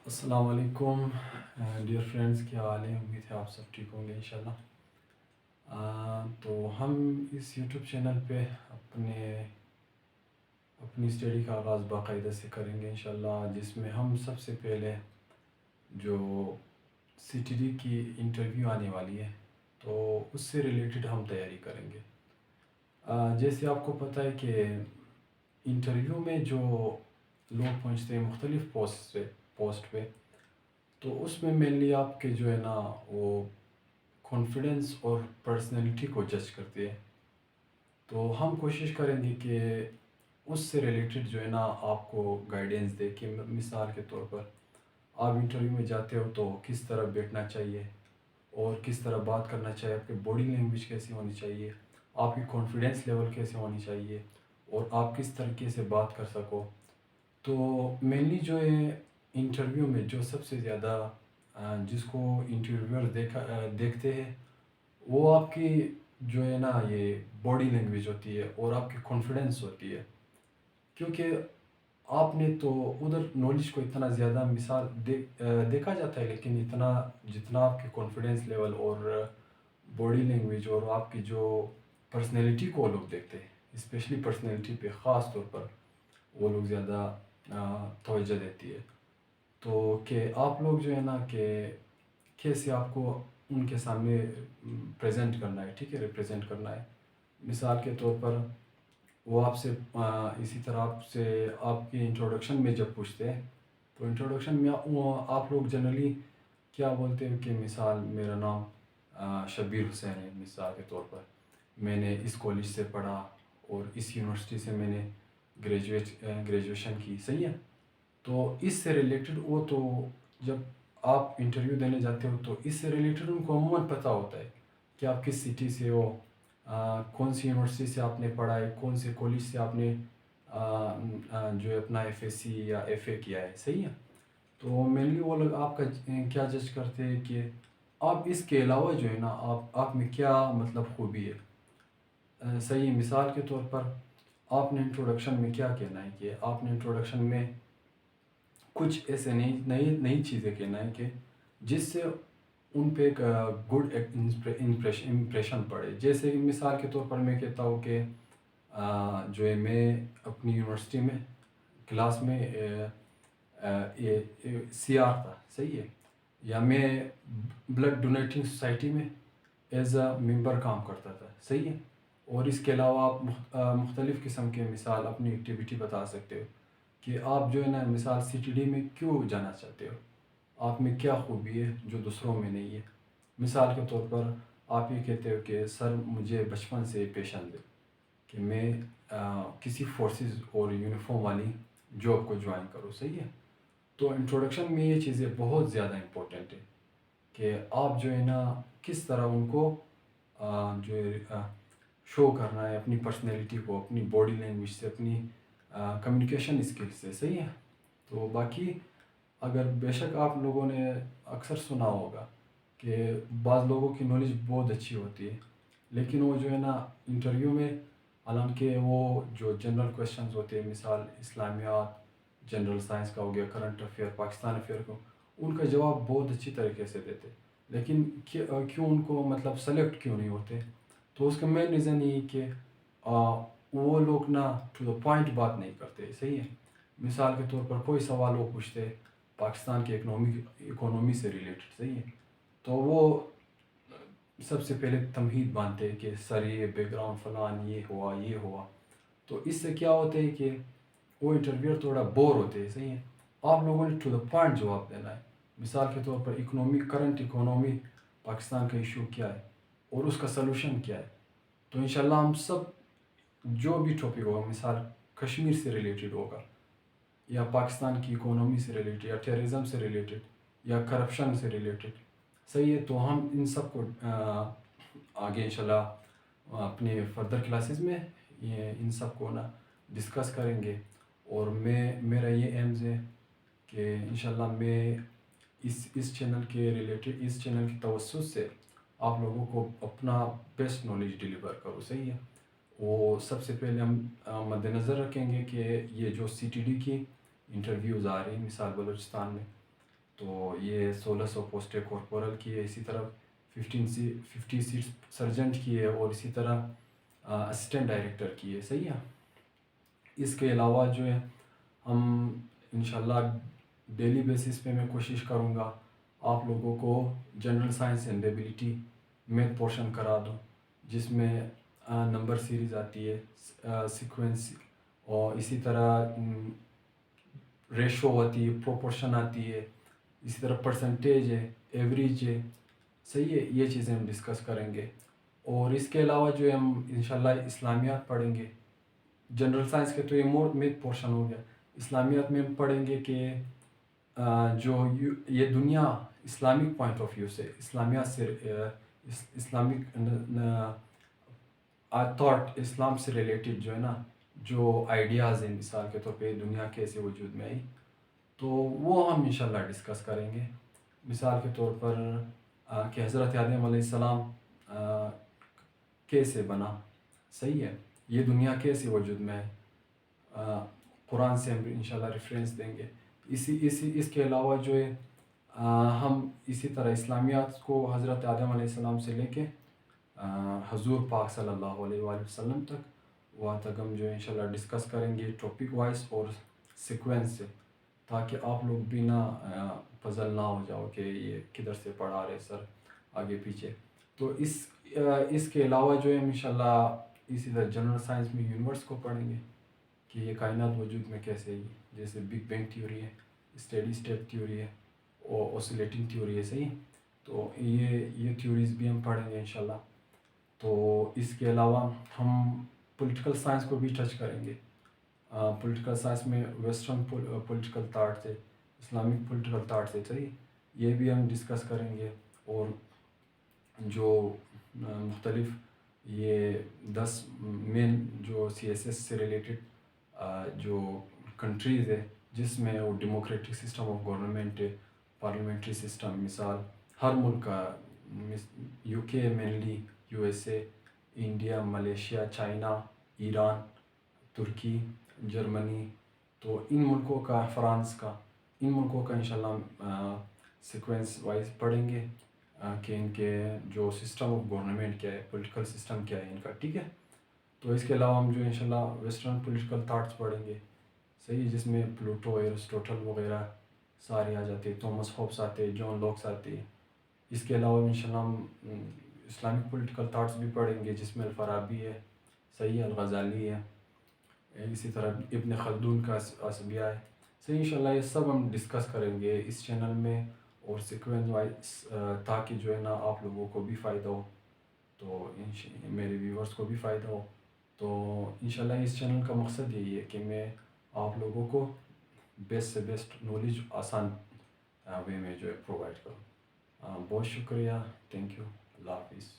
السلام علیکم dear friends, کیا حال ہے؟ امید ہے آپ سب ٹھیک ہوں گے انشاءاللہ۔ تو ہم اس یوٹیوب چینل پہ اپنی اسٹڈی کا آغاز باقاعدہ سے کریں گے انشاءاللہ، جس میں ہم سب سے پہلے جو سی ٹی ڈی کی انٹرویو آنے والی ہے تو اس سے ریلیٹڈ ہم تیاری کریں گے۔ جیسے آپ کو پتہ ہے کہ انٹرویو میں جو لوگ پہنچتے ہیں مختلف پوسٹ پہ، تو اس میں مینلی آپ کے جو ہے نا وہ کانفیڈنس اور پرسنالٹی کو جج کرتے ہیں۔ تو ہم کوشش کریں گے کہ اس سے ریلیٹڈ جو ہے نا آپ کو گائیڈنس دے کہ مثال کے طور پر آپ انٹرویو میں جاتے ہو تو کس طرح بیٹھنا چاہیے اور کس طرح بات کرنا چاہیے، آپ کی باڈی لینگویج کیسی ہونی چاہیے، آپ کی کانفیڈنس لیول کیسے ہونی چاہیے اور آپ کس طریقے سے بات کر سکو۔ تو مینلی جو ہے انٹرویو میں جو سب سے زیادہ جس کو انٹرویور دیکھتے ہیں وہ آپ کی جو ہے نا یہ باڈی لینگویج ہوتی ہے اور آپ کی کانفیڈنس ہوتی ہے، کیونکہ آپ نے تو ادھر نالج کو اتنا زیادہ دیکھا جاتا ہے، لیکن اتنا جتنا آپ کی کانفیڈنس لیول اور باڈی لینگویج اور آپ کی جو پرسنالٹی کو وہ لوگ دیکھتے ہیں، اسپیشلی پرسنالٹی پہ خاص طور پر وہ لوگ زیادہ توجہ دیتی ہے۔ تو کہ آپ لوگ جو ہے نا کہ کیسے آپ کو ان کے سامنے پریزنٹ کرنا ہے، ٹھیک ہے، ریپریزنٹ کرنا ہے۔ مثال کے طور پر وہ آپ سے اسی طرح آپ کی انٹروڈکشن میں جب پوچھتے ہیں تو انٹروڈکشن میں آپ لوگ جنرلی کیا بولتے ہیں کہ مثال میرا نام شبیر حسین ہے، مثال کے طور پر میں نے اس کالج سے پڑھا اور اس یونیورسٹی سے میں نے گریجویشن کی، صحیح ہے۔ تو اس سے ریلیٹڈ وہ تو جب آپ انٹرویو دینے جاتے ہو تو اس سے ریلیٹڈ ان کو عموماً پتہ ہوتا ہے کہ آپ کس سٹی سے ہو، کون سی یونیورسٹی سے آپ نے پڑھا ہے، کون سے کالج سے آپ نے جو ہے اپنا ایف ایس سی یا ایف اے کیا ہے، صحیح ہے۔ تو مینلی وہ لوگ آپ کا کیا جج کرتے ہیں کہ آپ اس کے علاوہ جو ہے نا آپ میں کیا مطلب خوبی ہے، صحیح ہے۔ مثال کے طور پر آپ نے انٹروڈکشن میں کیا کہنا ہے کہ آپ نے انٹروڈکشن میں کچھ ایسے نئی چیزیں کہنا ہے کہ جس سے ان پہ ایک گڈ امپریشن پڑے۔ جیسے کہ مثال کے طور پر میں کہتا ہوں کہ جو ہے میں اپنی یونیورسٹی میں کلاس میں سی آر تھا، صحیح ہے، یا میں بلڈ ڈونیٹنگ سوسائٹی میں ایز اے ممبر کام کرتا تھا، صحیح ہے۔ اور اس کے علاوہ آپ مختلف قسم کے مثال اپنی ایکٹیویٹی بتا سکتے ہو کہ آپ جو ہے نا مثال سی ٹی ڈی میں کیوں جانا چاہتے ہو، آپ میں کیا خوبی ہے جو دوسروں میں نہیں ہے۔ مثال کے طور پر آپ یہ کہتے ہو کہ سر مجھے بچپن سے پیشن ہے کہ میں کسی فورسز اور یونیفارم والی جاب کو جوائن کروں، صحیح ہے۔ تو انٹروڈکشن میں یہ چیزیں بہت زیادہ امپورٹنٹ ہے کہ آپ جو ہے نا کس طرح ان کو جو ہے شو کرنا ہے اپنی پرسنالٹی کو، اپنی باڈی لینگویج سے، اپنی کمیونیکیشن اسکل سے، صحیح ہے۔ تو باقی اگر بے شک آپ لوگوں نے اکثر سنا ہوگا کہ بعض لوگوں کی نالج بہت اچھی ہوتی ہے، لیکن وہ جو ہے نا انٹرویو میں حالانکہ وہ جو جنرل کویشچنز ہوتے ہیں، مثال اسلامیات، جنرل سائنس کا ہو گیا، کرنٹ افیئر، پاکستان افیئر کو، ان کا جواب بہت اچھی طریقے سے دیتے، لیکن کیوں ان کو مطلب سلیکٹ کیوں نہیں ہوتے؟ تو اس کا مین ریزن یہ کہ وہ لوگ نا ٹو دا پوائنٹ بات نہیں کرتے، صحیح ہے۔ مثال کے طور پر کوئی سوال وہ پوچھتے پاکستان کے اکانومی سے ریلیٹڈ، صحیح ہے، تو وہ سب سے پہلے تمہید باندھتے ہیں کہ سر یہ بیک گراؤنڈ فلان یہ ہوا یہ ہوا۔ تو اس سے کیا ہوتا ہے کہ وہ انٹرویور تھوڑا بور ہوتے ہیں، صحیح ہے۔ آپ لوگوں نے ٹو دا پوائنٹ جواب دینا ہے۔ مثال کے طور پر کرنٹ اکانومی پاکستان کا ایشو کیا ہے اور اس کا سلوشن کیا ہے۔ تو انشاءاللہ ہم سب جو بھی ٹاپک ہوگا، مثال کشمیر سے ریلیٹڈ ہوگا یا پاکستان کی اکانومی سے ریلیٹڈ یا ٹیررزم سے ریلیٹڈ یا کرپشن سے ریلیٹڈ، صحیح ہے، تو ہم ان سب کو آگے انشاءاللہ اپنے فردر کلاسز میں ان سب کو نا ڈسکس کریں گے۔ اور میرا یہ ایمز ہے کہ انشاءاللہ میں اس چینل کے ریلیٹڈ، اس چینل کی توسط سے آپ لوگوں کو اپنا بیسٹ نالج ڈیلیور کروں، صحیح ہے۔ وہ سب سے پہلے ہم مد نظر رکھیں گے کہ یہ جو سی ٹی ڈی کی انٹرویوز آ رہی ہیں مثال بلوچستان میں، تو یہ 1600 پوسٹیں کورپورل کی ہے، اسی طرح 50 سیٹس سرجنٹ کی ہے، اور اسی طرح اسسٹنٹ ڈائریکٹر کی ہے. صحیح ہے. اس کے علاوہ جو ہے ہم انشاءاللہ ڈیلی بیسس پہ میں کوشش کروں گا آپ لوگوں کو general science and ability math portion کرا دوں، جس میں نمبر سیریز آتی ہے، سیکوینس، اور اسی طرح ریشو ہوتی ہے، پروپورشن آتی ہے، اسی طرح پرسنٹیج ہے، ایوریج ہے. صحیح ہے. یہ چیزیں ہم ڈسکس کریں گے. اور اس کے علاوہ جو ہے ہم انشاءاللہ اسلامیات پڑھیں گے. جنرل سائنس کے تو یہ میتھ پورشن ہو گیا. اسلامیات میں ہم پڑھیں گے کہ جو یہ دنیا اسلامک پوائنٹ آف ویو سے، اسلامیات سے، اسلامک تھاٹ، اسلام سے ریلیٹڈ جو ہے نا، جو آئیڈیاز ہیں، مثال کے طور پہ دنیا کیسے وجود میں آئی، تو وہ ہم انشاءاللہ ڈسکس کریں گے. مثال کے طور پر کہ حضرت آدم علیہ السلام کیسے بنا. صحیح ہے. یہ دنیا کیسے وجود میں ہے، قرآن سے ہم انشاءاللہ ریفرنس دیں گے. اس کے علاوہ جو ہے ہم اسی طرح اسلامیات کو حضرت آدم علیہ السلام سے لے کے حضور پاک صلی اللہ علیہ وآلہ وسلم تک، وہاں تک ہم جو ہے انشاءاللہ ڈسکس کریں گے ٹاپک وائز اور سیکوینس سے، تاکہ آپ لوگ بھی نہ پزل نہ ہو جاؤ کہ یہ کدھر سے پڑھا رہے سر آگے پیچھے. تو اس کے علاوہ جو ہے ہم انشاءاللہ اسی طرح جنرل سائنس میں یونیورس کو پڑھیں گے کہ یہ کائنات وجود میں کیسے ہے، جیسے بگ بینگ تھیوری ہے، اسٹیڈی اسٹیٹ تھیوری ہے، اور اوسیلیٹنگ تھیوری ہے. صحیح. تو یہ تھیوریز بھی ہم پڑھیں گے انشاءاللہ. تو اس کے علاوہ ہم پولیٹیکل سائنس کو بھی ٹچ کریں گے. پولیٹیکل سائنس میں ویسٹرن پولیٹیکل تھاٹس ہے، اسلامک پولیٹیکل تھاٹس ہے. صحیح. یہ بھی ہم ڈسکس کریں گے. اور جو مختلف یہ 10 مین جو سی ایس ایس سے ریلیٹڈ جو کنٹریز ہے، جس میں وہ ڈیموکریٹک سسٹم آف گورنمنٹ ہے، پارلیمنٹری سسٹم، مثال ہر ملک کا، U K mainly, U S A, India, Malaysia, China, Iran, Turkey, Germany, تو ان ملکوں کا، فرانس کا، ان ملکوں کا انشاءاللہ سیکوینس وائز پڑھیں گے کہ ان کے جو سسٹم آف گورنمنٹ کیا ہے، پولیٹیکل سسٹم کیا ہے ان کا. ٹھیک ہے. تو اس کے علاوہ ہم جو انشاءاللہ ویسٹرن پولیٹیکل تھاٹس پڑھیں گے. صحیح. جس میں پلوٹو، ایرسٹوٹل وغیرہ سارے آ جاتے ہیں، تومس ہوبس آتے ہیں، جان لاکس آتے ہیں. اس کے علاوہ انشاءاللہ ہم اسلامک پولیٹیکل تھاٹس بھی پڑھیں گے، جس میں الفارابی ہے. صحیح. الغزالی ہے. اسی طرح ابن خلدون کا عصبیہ ہے. صحیح. انشاءاللہ یہ سب ہم ڈسکس کریں گے اس چینل میں، اور سیکوینس وائز، تاکہ جو ہے نا آپ لوگوں کو بھی فائدہ ہو، تو میرے ویورز کو بھی فائدہ ہو. تو انشاءاللہ اس چینل کا مقصد یہی ہے کہ میں آپ لوگوں کو بیسٹ سے بیسٹ نالج آسان وے میں جو ہے پرووائڈ کروں. بہت شکریہ. Thank you. اللہ حافظ.